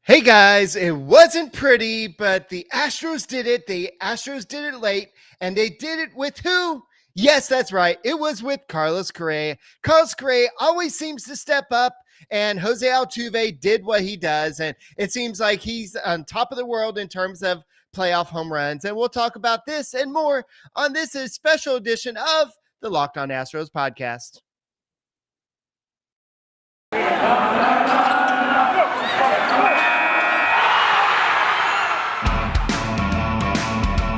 Hey guys, it wasn't pretty, but the Astros did it. The Astros did it late, and they did it with who? Yes, that's right. It was with Carlos Correa. Carlos Correa always seems to step up, and Jose Altuve did what he does, and it seems like he's on top of the world in terms of playoff home runs. And we'll talk about this and more on this special edition of the Locked On Astros podcast.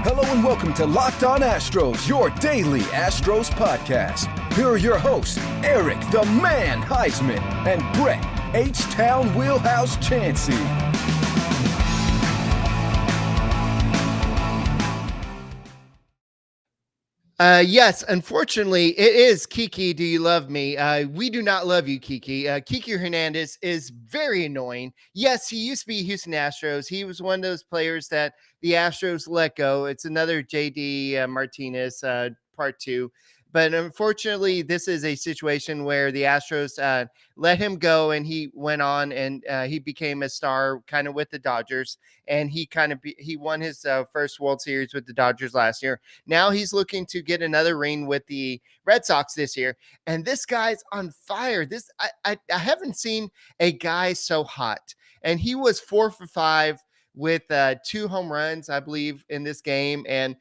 Hello and welcome to Locked On Astros, your daily Astros podcast. Here are your hosts, Eric the Man Huysman and Brett H-Town Wheelhouse Chancey. Yes, unfortunately, it is Kiki. Do you love me? We do not love you, Kiki. Kiki Hernandez is very annoying. Yes, he used to be Houston Astros. He was one of those players that the Astros let go. It's another JD Martinez part two. But unfortunately, this is a situation where the Astros let him go, and he went on and he became a star kind of with the Dodgers. And he he won his first World Series with the Dodgers last year. Now he's looking to get another ring with the Red Sox this year. And this guy's on fire. I haven't seen a guy so hot. And he was 4 for 5 with 2 home runs, I believe, in this game. And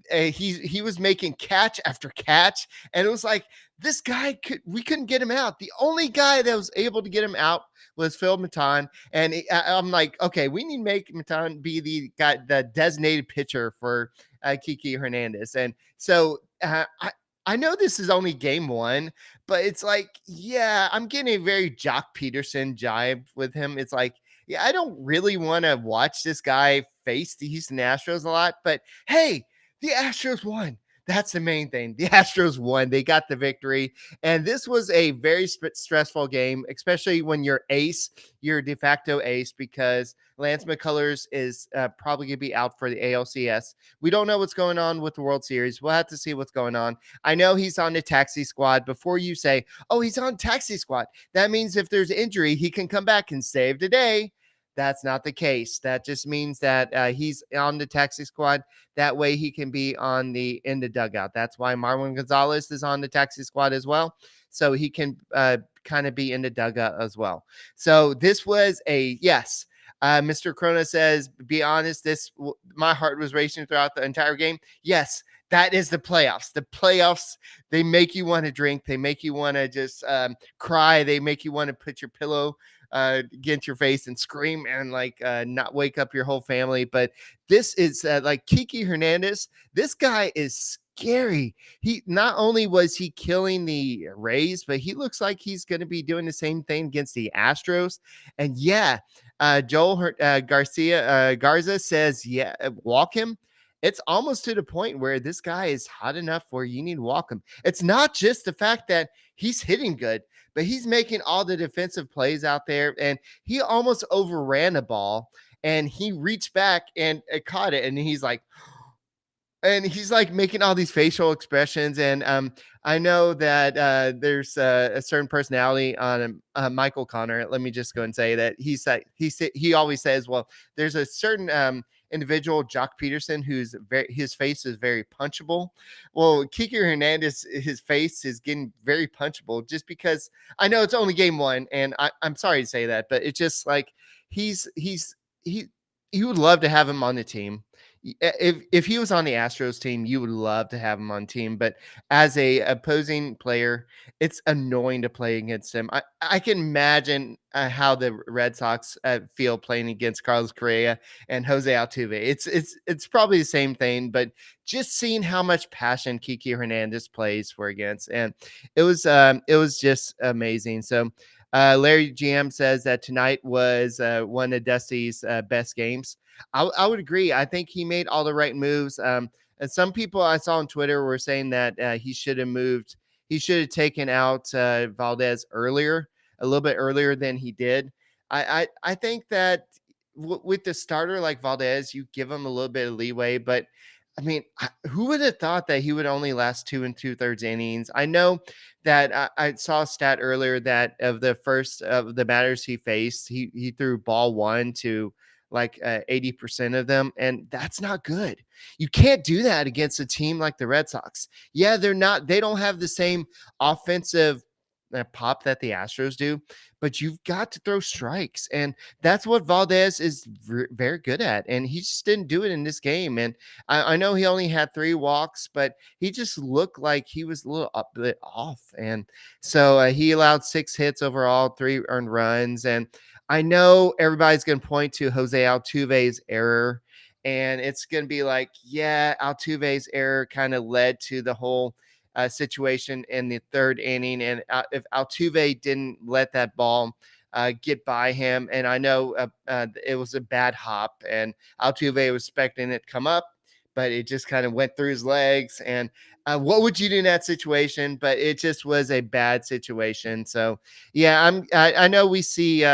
he was making catch after catch. And it was like, this guy, we couldn't get him out. The only guy that was able to get him out was Phil Maton. And I'm like, okay, we need to make Maton be the guy, the designated pitcher for Kiki Hernandez. And so I know this is only game one, but it's like, yeah, I'm getting a very Jock Peterson jibe with him. It's like, yeah, I don't really want to watch this guy face the Houston Astros a lot, but hey, the Astros won. That's the main thing. The Astros won. They got the victory. And this was a very stressful game, especially when you're your de facto ace, because Lance McCullers is probably going to be out for the ALCS. We don't know what's going on with the World Series. We'll have to see what's going on. I know he's on the taxi squad. Before you say, oh, he's on taxi squad, that means if there's injury, he can come back and save the day. That's not the case. That just means that he's on the taxi squad. That way he can be in the dugout. That's why Marwin Gonzalez is on the taxi squad as well. So he can kind of be in the dugout as well. So this was a yes. Mr. Corona says, be honest, my heart was racing throughout the entire game. Yes, that is the playoffs. The playoffs, they make you want to drink. They make you want to just cry. They make you want to put your pillow against your face and scream and not wake up your whole family. But this is like Kiki Hernandez. This guy is scary. He not only was he killing the Rays, but he looks like he's going to be doing the same thing against the Astros. And yeah, Joel Garza says, yeah, walk him. It's almost to the point where this guy is hot enough where you need to walk him. It's not just the fact that he's hitting good, but he's making all the defensive plays out there. And he almost overran the ball, and he reached back and caught it. And he's like making all these facial expressions. And I know that there's a certain personality on Michael Connor. Let me just go and say that he always says, well, there's a certain individual, Jock Peterson, his face is very punchable. Well, Kiki Hernandez, his face is getting very punchable, just because I know it's only game one, and I'm sorry to say that, but it's just like he would love to have him on the team. If he was on the Astros team, you would love to have him on team. But as a opposing player, it's annoying to play against him. I can imagine how the Red Sox feel playing against Carlos Correa and Jose Altuve. It's probably the same thing, but just seeing how much passion Kiki Hernandez plays for against, and it was just amazing. So Larry GM says that tonight was one of Dusty's best games. I would agree. I think he made all the right moves. And some people I saw on Twitter were saying that he should have moved. He should have taken out Valdez a little bit earlier than he did. I think that with the starter like Valdez, you give him a little bit of leeway, but I mean, who would have thought that he would only last 2 2/3 innings? I know that I saw a stat earlier that of the first of the batters he faced, he threw ball one to like 80% of them, and that's not good. You can't do that against a team like the Red Sox. Yeah, they don't have the same offensive pop that the Astros do, but you've got to throw strikes, and that's what Valdez is very good at, and he just didn't do it in this game. And I know he only had 3 walks, but he just looked like he was a little bit off. And so he allowed 6 hits overall, 3 earned runs. And I know everybody's going to point to Jose Altuve's error. And it's going to be like, yeah, Altuve's error kind of led to the whole situation in the 3rd inning. And if Altuve didn't let that ball get by him, and I know it was a bad hop, and Altuve was expecting it to come up, but it just kind of went through his legs. And what would you do in that situation? But it just was a bad situation. So yeah, I know we see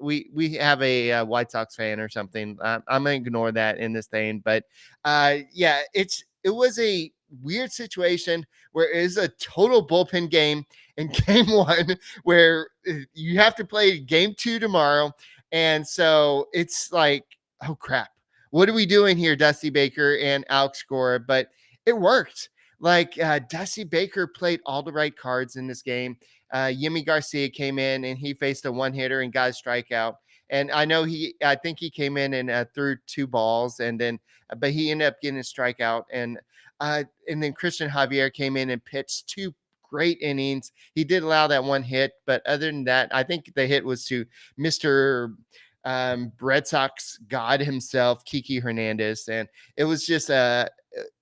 we have a White Sox fan or something. I'm gonna ignore that in this thing, but yeah, it was a weird situation where it is a total bullpen game in game 1, where you have to play game 2 tomorrow. And so it's like, oh crap, what are we doing here, Dusty Baker and Alex Cora? But it worked. Like Dusty Baker played all the right cards in this game. Yimi Garcia came in and he faced a 1-hitter and got a strikeout. And I know I think he came in and threw 2 balls, and then, but he ended up getting a strikeout. And then Christian Javier came in and pitched 2 great innings. He did allow that 1 hit, but other than that, I think the hit was to Mr. Red Sox God himself, Kiki Hernandez. And it was just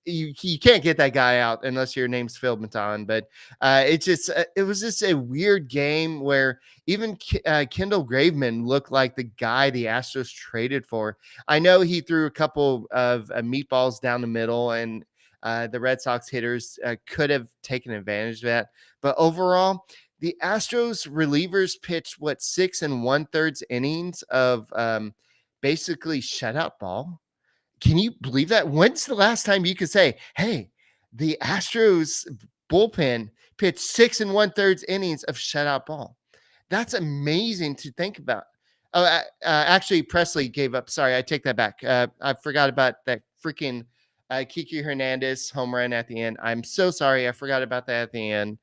you can't get that guy out unless your name's Phil Maton. But it was just a weird game where even Kendall Graveman looked like the guy the Astros traded for. I know he threw a couple of meatballs down the middle, and the Red Sox hitters could have taken advantage of that. But overall, the Astros relievers pitched 6 1/3 innings of basically shutout ball. Can you believe that? When's the last time you could say, hey, the Astros bullpen pitched 6 1/3 innings of shutout ball? That's amazing to think about. Oh, actually, Presley gave up. Sorry, I take that back. I forgot about that freaking Kiki Hernandez home run at the end. I'm so sorry. I forgot about that at the end.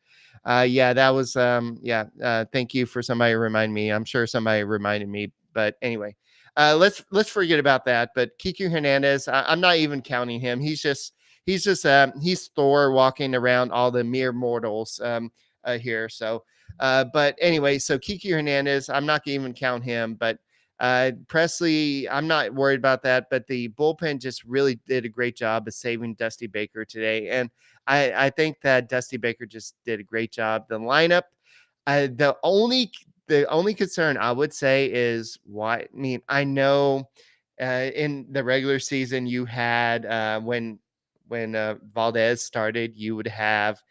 Yeah, that was thank you for somebody remind me. I'm sure somebody reminded me, but anyway, let's forget about that. But Kiki Hernandez, I'm not even counting him. He's Thor walking around all the mere mortals here. So but anyway, so Kiki Hernandez, I'm not gonna even count him, but Presley, I'm not worried about that, but the bullpen just really did a great job of saving Dusty Baker today. And I think that Dusty Baker just did a great job. The lineup, the only concern I would say is why. I mean, I know in the regular season you had when Valdez started, you would have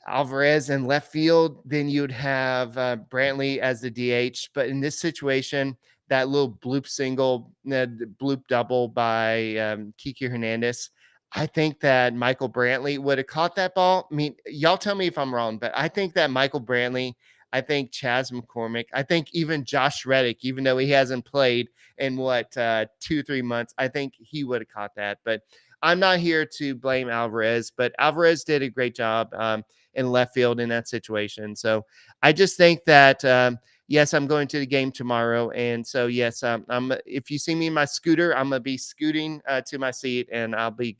Alvarez in left field, then you'd have Brantley as the DH. But in this situation, that little bloop single, bloop double by Kiki Hernandez, I think that Michael Brantley would have caught that ball. I mean, y'all tell me if I'm wrong, but I think that Michael Brantley, I think Chas McCormick, I think even Josh Reddick, even though he hasn't played in 2-3 months, I think he would have caught that. But I'm not here to blame Alvarez, but Alvarez did a great job in left field in that situation. So I just think that yes, I'm going to the game tomorrow, and so yes, if you see me in my scooter, I'm gonna be scooting to my seat, and I'll be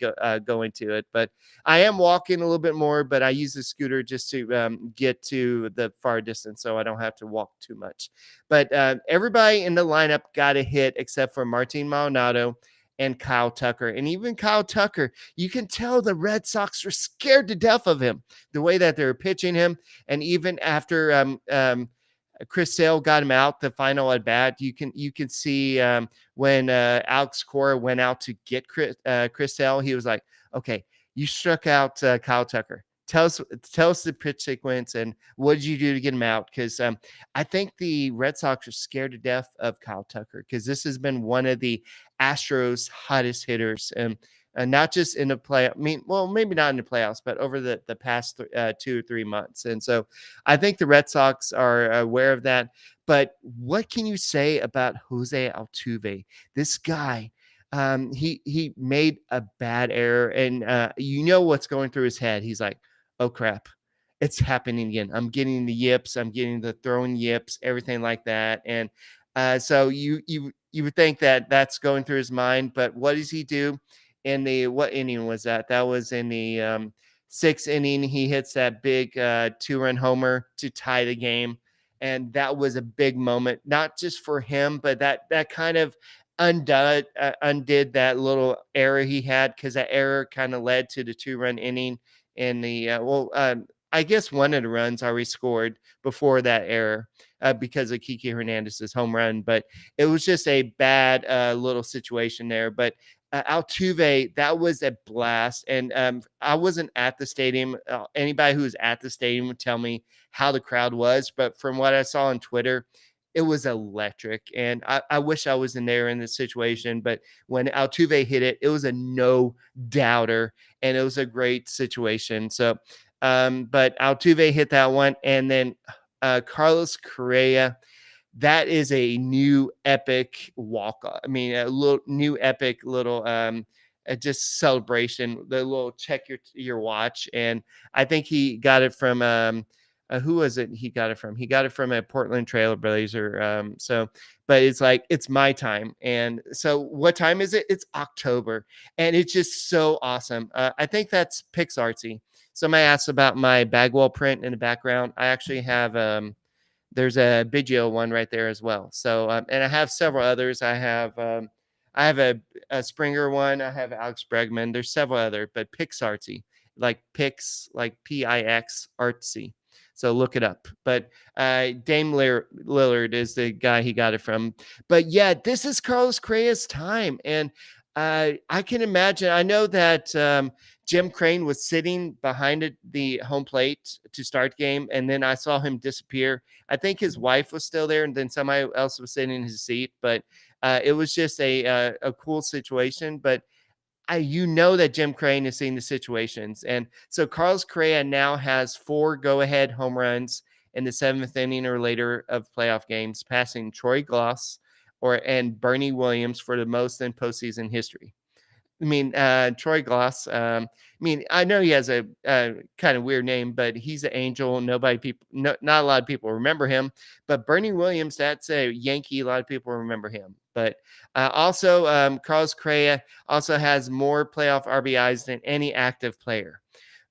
going to it. But I am walking a little bit more, but I use the scooter just to get to the far distance, so I don't have to walk too much. But everybody in the lineup got a hit except for Martin Maldonado and Kyle Tucker. And even Kyle Tucker, you can tell the Red Sox are scared to death of him, the way that they're pitching him. And even after Chris Sale got him out the final at bat, you can see when Alex Cora went out to get Chris Sale, he was like, okay, you struck out Kyle Tucker. tell us the pitch sequence and what did you do to get him out? Because I think the Red Sox are scared to death of Kyle Tucker because this has been one of the Astros' hottest hitters, and not just in the play. I mean, well, maybe not in the playoffs, but over the past 2 or 3 months. And so I think the Red Sox are aware of that. But what can you say about Jose Altuve? This guy, he made a bad error, and you know what's going through his head. He's like, "Oh crap, it's happening again. I'm getting the yips. I'm getting the throwing yips, everything like that." And so you would think that that's going through his mind, but what does he do? In the what inning was that? That was in the sixth inning. He hits that big 2-run homer to tie the game. And that was a big moment, not just for him, but that kind of undid that little error he had, because that error kind of led to the 2-run inning. And I guess one of the runs already scored before that error because of Kiki Hernandez's home run. But it was just a bad little situation there. But Altuve, that was a blast. And I wasn't at the stadium. Anybody who was at the stadium would tell me how the crowd was. But from what I saw on Twitter, it was electric. And I wish I was in there in this situation. But when Altuve hit it, it was a no doubter. And it was a great situation. So, but Altuve hit that one. And then Carlos Correa, that is a new epic walk. I mean, a little new epic little just celebration. The little check your watch, and I think he got it from who was it? He got it from. He got it from a Portland Trailblazer. But it's like it's my time, and so what time is it? It's October, and it's just so awesome. I think that's PixArtsy. Somebody asked about my Bagwell print in the background. I actually have there's a Biggio one right there as well. So, and I have several others. I have a Springer one. I have Alex Bregman. There's several other, but PixArtsy, like Pix, like Pix artsy. So look it up. But Dame Lillard is the guy he got it from. But yeah, this is Carlos Correa's time, and I can imagine. I know that Jim Crane was sitting behind the home plate to start game, and then I saw him disappear. I think his wife was still there, and then somebody else was sitting in his seat. But it was just a cool situation. But you know that Jim Crane is seeing the situations, and so Carlos Correa now has 4 go-ahead home runs in the 7th inning or later of playoff games, passing Troy Glaus and Bernie Williams for the most in postseason history. I mean, Troy Glaus. I mean, I know he has a kind of weird name, but he's an angel. Not a lot of people remember him. But Bernie Williams, that's a Yankee. A lot of people remember him. But also, Carlos Correa also has more playoff RBIs than any active player.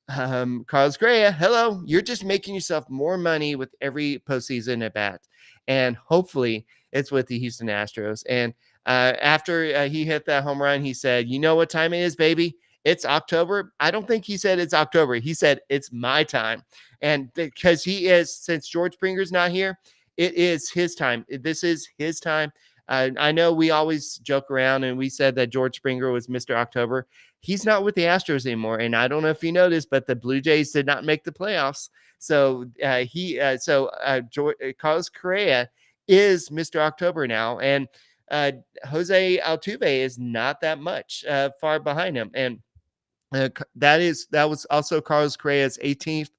Carlos Correa, hello. You're just making yourself more money with every postseason at bat, and hopefully it's with the Houston Astros. And after he hit that home run, he said, "You know what time it is, baby? It's October." I don't think he said it's October. He said it's my time. And because since George Springer's not here, it is his time. This is his time. I know we always joke around and we said that George Springer was Mr. October. He's not with the Astros anymore. And I don't know if you noticed, but the Blue Jays did not make the playoffs. So Carlos Correa is Mr. October now. And Jose Altuve is not that much far behind him. And that was also Carlos Correa's 18th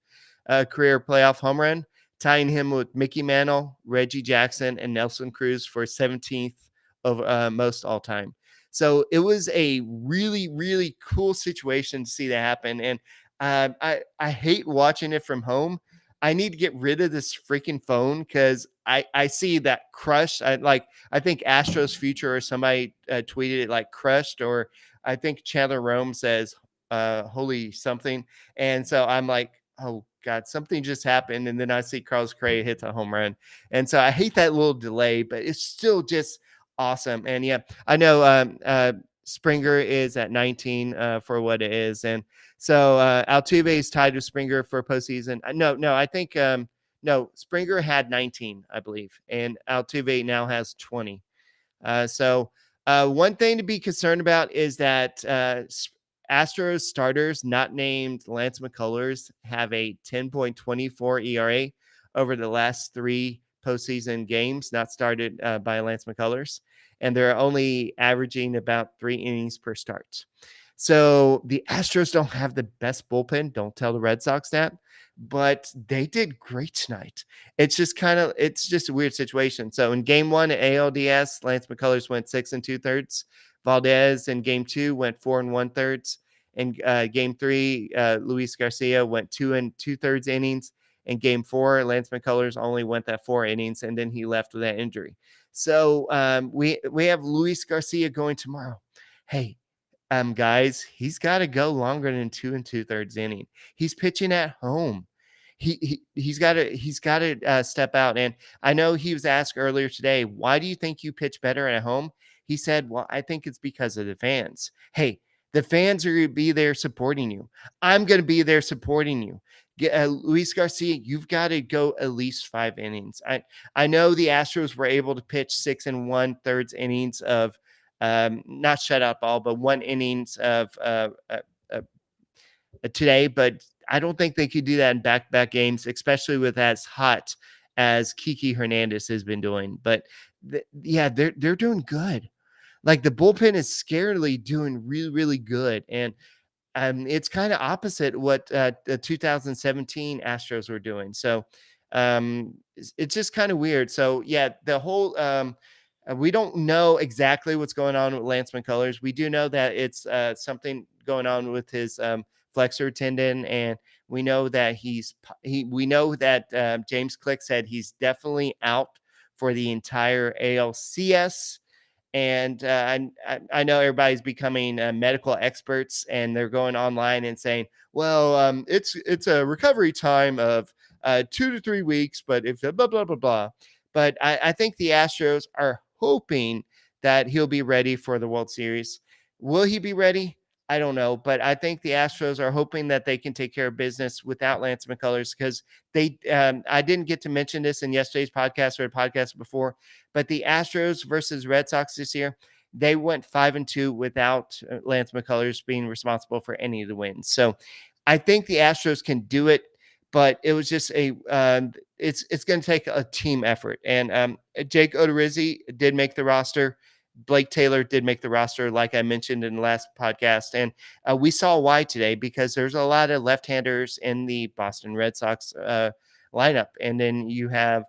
career playoff home run, tying him with Mickey Mantle, Reggie Jackson, and Nelson Cruz for 17th of most all time. So it was a really, really cool situation to see that happen. And I hate watching it from home. I need to get rid of this freaking phone because I see that crushed. I think Astros Future or somebody tweeted it like crushed, or I think Chandler Rome says holy something. And so I'm like, oh God, something just happened. And then I see Carlos Correa hit a home run. And so I hate that little delay, but it's still just awesome. And yeah, I know Springer is at 19 for what it is. And so Altuve is tied with Springer for postseason. No, I think Springer had 19, I believe. And Altuve now has 20. So one thing to be concerned about is that Astros starters not named Lance McCullers have a 10.24 ERA over the last 3 postseason games not started by Lance McCullers, and they're only averaging about 3 innings per start. So the Astros don't have the best bullpen. Don't tell the Red Sox that, but they did great tonight. It's just a weird situation. So in game 1 at ALDS, Lance McCullers went 6 2/3. Valdez in game 2 went 4 1/3. In game 3, Luis Garcia went 2 2/3 innings. In game 4, Lance McCullers only went that 4 innings, and then he left with that injury. So we have Luis Garcia going tomorrow. Hey, guys, he's got to go longer than 2 2/3 inning. He's pitching at home. He's got to step out. And I know he was asked earlier today, why do you think you pitch better at home? He said, well, I think it's because of the fans. Hey, the fans are going to be there supporting you. I'm going to be there supporting you. Luis Garcia, you've got to go at least 5 innings. I know the Astros were able to pitch 6 1/3 innings of not shutout ball, but 1 innings of today. But I don't think they could do that in back-to-back games, especially with as hot as Kiki Hernandez has been doing. But they're doing good. Like the bullpen is scarily doing really, really good. And it's kind of opposite what the 2017 Astros were doing. So it's just kind of weird. So yeah, the whole we don't know exactly what's going on with Lance McCullers. We do know that it's something going on with his flexor tendon, and we know that we know that James Click said he's definitely out for the entire ALCS. And I know everybody's becoming medical experts, and they're going online and saying, well, it's a recovery time of 2 to 3 weeks, but if blah, blah, blah, blah. But I think the Astros are hoping that he'll be ready for the World Series. Will he be ready? I don't know, but I think the Astros are hoping that they can take care of business without Lance McCullers, because I didn't get to mention this in yesterday's podcast or a podcast before, but the Astros versus Red Sox this year, they went 5-2 without Lance McCullers being responsible for any of the wins. So I think the Astros can do it, but it was just it's going to take a team effort. And Jake Odorizzi did make the roster. Blake Taylor did make the roster, like I mentioned in the last podcast. And we saw why today, because there's a lot of left-handers in the Boston Red Sox lineup. And then you have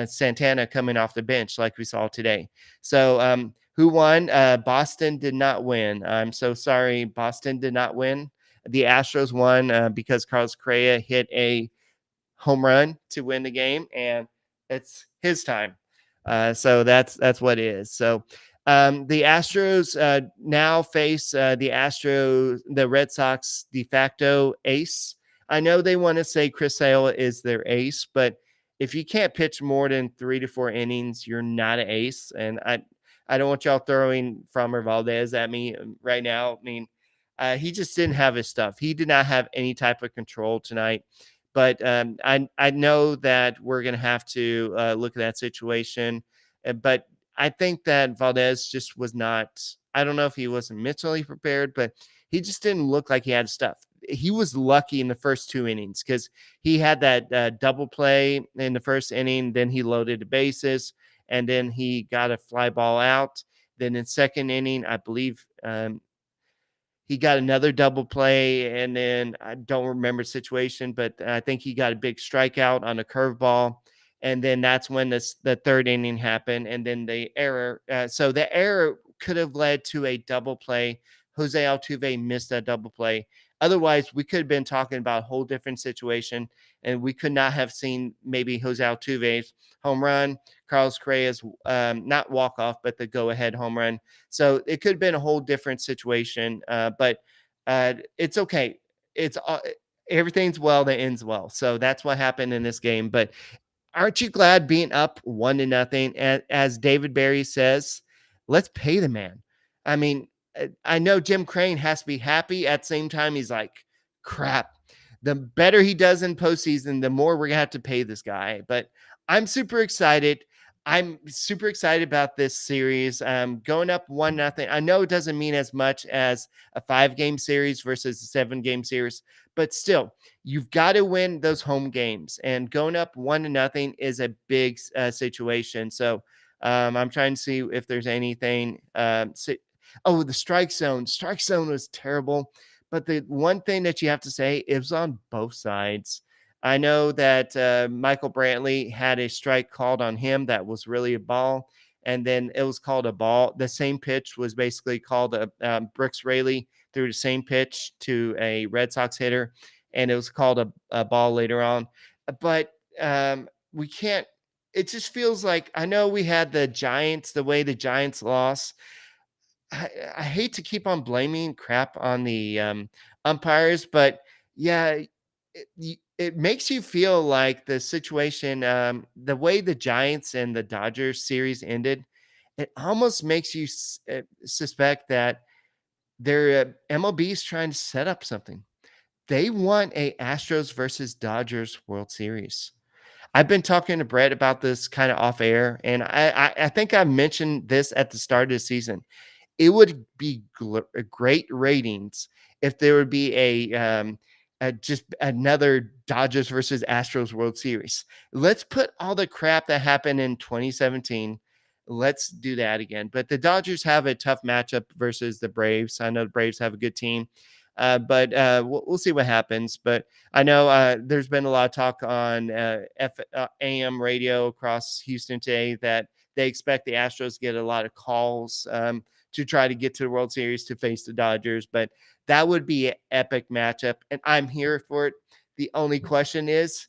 Santana coming off the bench like we saw today. So who won? Boston did not win. I'm so sorry. Boston did not win. The Astros won because Carlos Correa hit a home run to win the game, and it's his time. So that's what it is. So the Astros now face the Red Sox de facto ace. I know they want to say Chris Sale is their ace, but if you can't pitch more than 3 to 4 innings, you're not an ace. And I don't want y'all throwing Framber Valder at me right now. I mean, he just didn't have his stuff. He did not have any type of control tonight. But I know that we're going to have to look at that situation. But I think that Valdez just was not – I don't know if he wasn't mentally prepared, but he just didn't look like he had stuff. He was lucky in the first 2 innings because he had that double play in the first inning. Then he loaded the bases, and then he got a fly ball out. Then in second inning, I believe he got another double play, and then I don't remember the situation, but I think he got a big strikeout on a curveball. And then that's when the third inning happened, and then the error. So the error could have led to a double play. Jose Altuve missed that double play. Otherwise, we could have been talking about a whole different situation, and we could not have seen maybe Jose Altuve's home run, Carlos Correa's not walk-off, but the go-ahead home run. So it could have been a whole different situation, but it's okay. It's everything's well that ends well. So that's what happened in this game. But aren't you glad being up 1-0? And as David Berry says, let's pay the man. I mean, I know Jim Crane has to be happy. At the same time, he's like, crap. The better he does in postseason, the more we're going to have to pay this guy. But I'm super excited. I'm super excited about this series. Going up 1-0. I know it doesn't mean as much as a 5-game series versus a 7-game series, but still, you've got to win those home games. And going up 1-0 is a big situation. So I'm trying to see if there's anything. The strike zone. Strike zone was terrible. But the one thing that you have to say, it was on both sides. I know that Michael Brantley had a strike called on him that was really a ball, and then it was called a ball. The same pitch was basically called Brooks Raley threw the same pitch to a Red Sox hitter, and it was called a ball later on. But we can't. It just feels like, I know we had the Giants, the way the Giants lost. I hate to keep on blaming crap on the umpires, but yeah, it makes you feel like the situation, the way the Giants and the Dodgers series ended, it almost makes you suspect that their MLB is trying to set up something. They want a Astros versus Dodgers World Series. I've been talking to Brett about this kind of off air, and I think I mentioned this at the start of the season. It would be great ratings if there would be just another Dodgers versus Astros World Series. Let's put all the crap that happened in 2017. Let's do that again. But the Dodgers have a tough matchup versus the Braves. I know the Braves have a good team. But we'll see what happens. But I know there's been a lot of talk on AM radio across Houston today that they expect the Astros to get a lot of calls to try to get to the World Series to face the Dodgers. But that would be an epic matchup, and I'm here for it. The only question is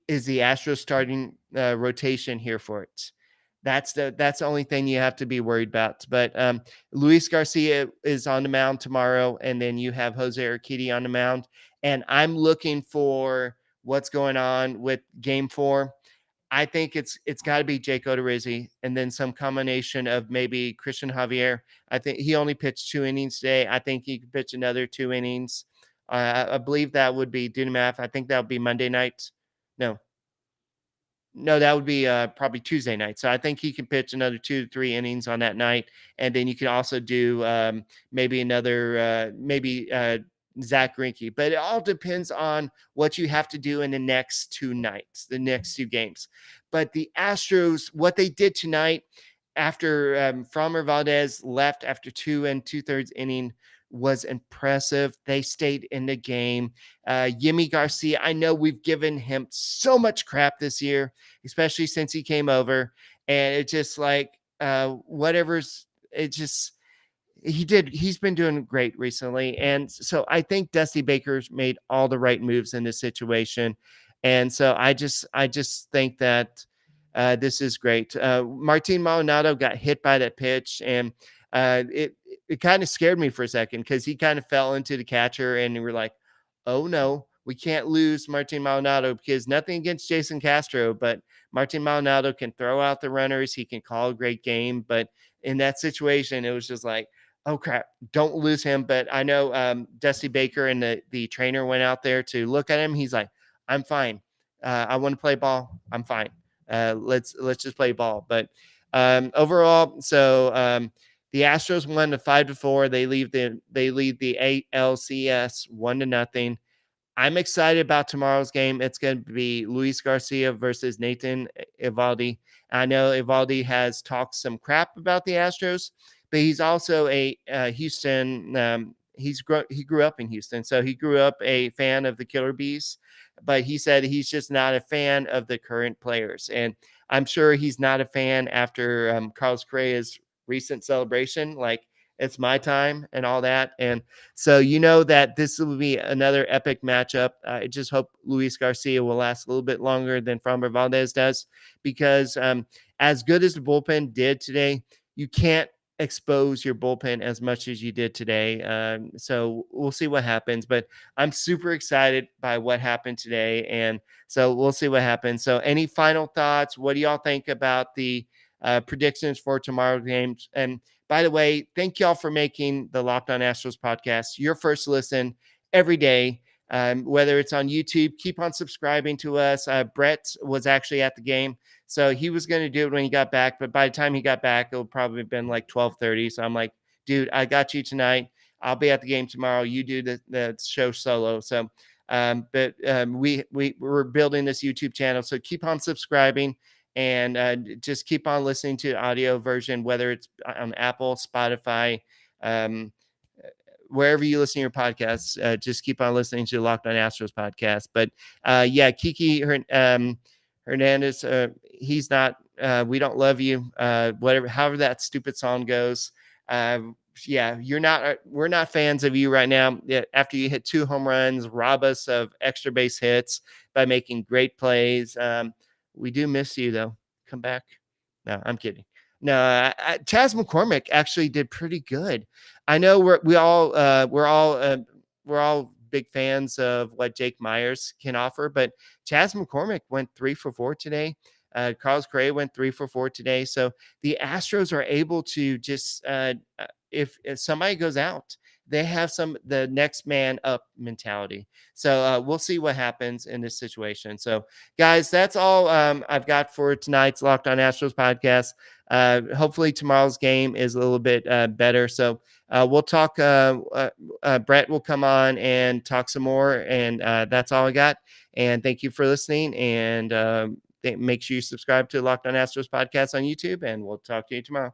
the Astros starting rotation here for it? That's the only thing you have to be worried about. But Luis Garcia is on the mound tomorrow, and then you have Jose Urquidy on the mound. And I'm looking for what's going on with Game 4. I think it's got to be Jake Odorizzi, and then some combination of maybe Christian Javier. I think he only pitched 2 innings today. I think he could pitch another 2 innings. I believe that would be do the math. I think that would be Monday night. No, that would be probably Tuesday night. So I think he can pitch another 2 to 3 innings on that night. And then you can also do maybe another, Zach Greinke. But it all depends on what you have to do in the next 2 nights, the next 2 games. But the Astros, what they did tonight after Framber Valdez left after 2 2/3 inning was impressive. They stayed in the game. Yimi Garcia, I know we've given him so much crap this year, especially since he came over. And it's just like he's been doing great recently. And so I think Dusty Baker's made all the right moves in this situation. And so I just think that this is great. Martin Maldonado got hit by that pitch, and it kind of scared me for a second because he kind of fell into the catcher, and we were like, oh no, we can't lose Martin Maldonado, because nothing against Jason Castro, but Martin Maldonado can throw out the runners. He can call a great game. But in that situation, it was just like, oh crap, don't lose him. But I know Dusty Baker and the trainer went out there to look at him. He's like, I'm fine. I want to play ball. I'm fine. Let's just play ball. But overall, so the Astros won the 5-4. They lead the ALCS 1-0. I'm excited about tomorrow's game. It's going to be Luis Garcia versus Nathan Eovaldi. I know Eovaldi has talked some crap about the Astros, but he's also a Houston. He grew up in Houston, so he grew up a fan of the Killer Bees. But he said he's just not a fan of the current players, and I'm sure he's not a fan after Carlos Correa's recent celebration, like it's my time and all that. And so that this will be another epic matchup. I just hope Luis Garcia will last a little bit longer than Framber Valdez does, because as good as the bullpen did today, you can't expose your bullpen as much as you did today. So we'll see what happens, but I'm super excited by what happened today. And so we'll see what happens. So any final thoughts? What do y'all think about the predictions for tomorrow's games? And by the way, thank y'all for making the Locked On Astros podcast your first listen every day. Whether it's on YouTube, keep on subscribing to us. Brett was actually at the game, So he was going to do it when he got back, but by the time he got back, it'll probably have been like 12:30. So I'm like, dude, I got you tonight. I'll be at the game tomorrow. You do the show solo. So, we're building this YouTube channel. So keep on subscribing and just keep on listening to the audio version, whether it's on Apple, Spotify, wherever you listen to your podcasts. Just keep on listening to the Locked On Astros podcast. But Kiki Hernandez, he's not. We don't love you. Whatever, however that stupid song goes. You're not. We're not fans of you right now. After you hit 2 home runs, rob us of extra base hits by making great plays. We do miss you though. Come back. No, I'm kidding. No, Chas McCormick actually did pretty good. I know we're all big fans of what Jake Myers can offer, but Chas McCormick went 3 for 4 today. Carlos Correa went 3 for 4 today. So the Astros are able to just if somebody goes out, they have the next man up mentality. So we'll see what happens in this situation. So guys, that's all I've got for tonight's Locked On Astros podcast. Hopefully tomorrow's game is a little bit better. So we'll talk. Brett will come on and talk some more. And that's all I got. And thank you for listening. And make sure you subscribe to Locked On Astros podcast on YouTube. And we'll talk to you tomorrow.